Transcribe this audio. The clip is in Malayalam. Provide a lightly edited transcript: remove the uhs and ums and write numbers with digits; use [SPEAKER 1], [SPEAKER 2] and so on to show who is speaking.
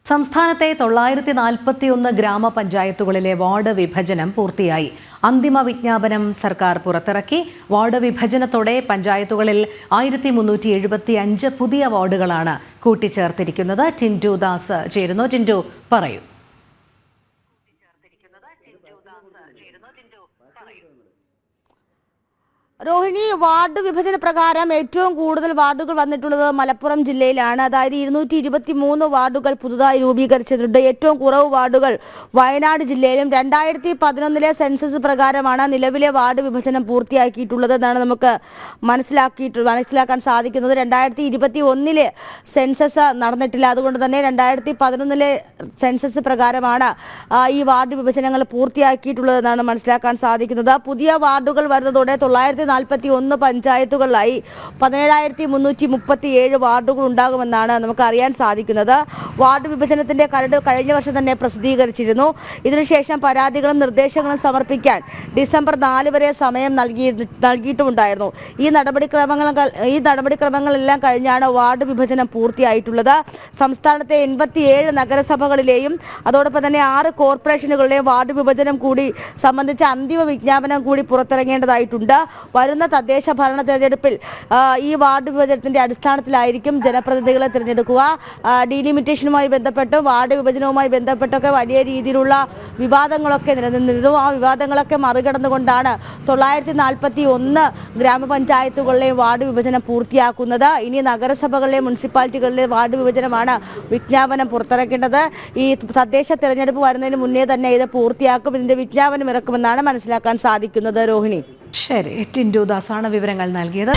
[SPEAKER 1] സംസ്ഥാനത്തെ 941 ഗ്രാമപഞ്ചായത്തുകളിലെ വാർഡ് വിഭജനം പൂർത്തിയായി. അന്തിമ വിജ്ഞാപനം സർക്കാർ പുറത്തിറക്കി. വാർഡ് വിഭജനത്തോടെ പഞ്ചായത്തുകളിൽ 1375 പുതിയ വാർഡുകളാണ് കൂട്ടിച്ചേർത്തിരിക്കുന്നത്. ടിൻഡു ദാസ് ചേരുന്നു. ടിൻഡു, പറയൂ.
[SPEAKER 2] രോഹിണി, വാർഡ് വിഭജന പ്രകാരം ഏറ്റവും കൂടുതൽ വാർഡുകൾ വന്നിട്ടുള്ളത് മലപ്പുറം ജില്ലയിലാണ്. അതായത് 223 വാർഡുകൾ പുതുതായി രൂപീകരിച്ചിട്ടുണ്ട്. ഏറ്റവും കുറവ് വാർഡുകൾ വയനാട് ജില്ലയിലും. 2011 സെൻസസ് പ്രകാരമാണ് നിലവിലെ വാർഡ് വിഭജനം പൂർത്തിയാക്കിയിട്ടുള്ളത് എന്നാണ് നമുക്ക് മനസ്സിലാക്കാൻ സാധിക്കുന്നത്. 2021 സെൻസസ് നടന്നിട്ടില്ല. അതുകൊണ്ട് തന്നെ 2011 സെൻസസ് പ്രകാരമാണ് ഈ വാർഡ് വിഭജനങ്ങൾ പൂർത്തിയാക്കിയിട്ടുള്ളതെന്നാണ് മനസ്സിലാക്കാൻ സാധിക്കുന്നത്. പുതിയ വാർഡുകൾ വരുന്നതോടെ 941 പഞ്ചായത്തുകളിലായി 17,337 വാർഡുകൾ ഉണ്ടാകുമെന്നാണ് നമുക്ക് അറിയാൻ സാധിക്കുന്നത്. വാർഡ് വിഭജനത്തിന്റെ കരട് കഴിഞ്ഞ വർഷം തന്നെ പ്രസിദ്ധീകരിച്ചിരുന്നു. ഇതിനുശേഷം പരാതികളും നിർദ്ദേശങ്ങളും സമർപ്പിക്കാൻ ഡിസംബർ 4 വരെ സമയം നൽകിയിട്ടുമുണ്ടായിരുന്നു. ഈ നടപടിക്രമങ്ങളെല്ലാം കഴിഞ്ഞാണ് വാർഡ് വിഭജനം പൂർത്തിയായിട്ടുള്ളത്. സംസ്ഥാനത്തെ 87 നഗരസഭകളിലെയും അതോടൊപ്പം തന്നെ 6 കോർപ്പറേഷനുകളിലെയും വാർഡ് വിഭജനം കൂടി സംബന്ധിച്ച അന്തിമ വിജ്ഞാപനം കൂടി പുറത്തിറങ്ങേണ്ടതായിട്ടുണ്ട്. വരുന്ന തദ്ദേശ ഭരണ തെരഞ്ഞെടുപ്പിൽ ഈ വാർഡ് വിഭജനത്തിന്റെ അടിസ്ഥാനത്തിലായിരിക്കും ജനപ്രതിനിധികളെ തിരഞ്ഞെടുക്കുക. ഡീലിമിറ്റേഷനുമായി ബന്ധപ്പെട്ട് വാർഡ് വിഭജനവുമായി ബന്ധപ്പെട്ടൊക്കെ വലിയ രീതിയിലുള്ള വിവാദങ്ങളൊക്കെ നിലനിന്നിരുന്നു. ആ വിവാദങ്ങളൊക്കെ മറികടന്നുകൊണ്ടാണ് 941 ഗ്രാമപഞ്ചായത്തുകളിലെയും വാർഡ് വിഭജനം പൂർത്തിയാക്കുന്നത്. ഇനി നഗരസഭകളിലെ മുനിസിപ്പാലിറ്റികളിലെ വാർഡ് വിഭജനമാണ് വിജ്ഞാപനം പുറത്തിറക്കേണ്ടത്. ഈ തദ്ദേശ തെരഞ്ഞെടുപ്പ് വരുന്നതിന് മുന്നേ തന്നെ ഇത് പൂർത്തിയാക്കും. ഇതിന്റെ വിജ്ഞാപനം ഇറക്കുമെന്നാണ് മനസ്സിലാക്കാൻ സാധിക്കുന്നത്. രോഹിണി,
[SPEAKER 1] ശരി. ടിൻഡു ദാസാണ് വിവരങ്ങൾ നൽകിയത്.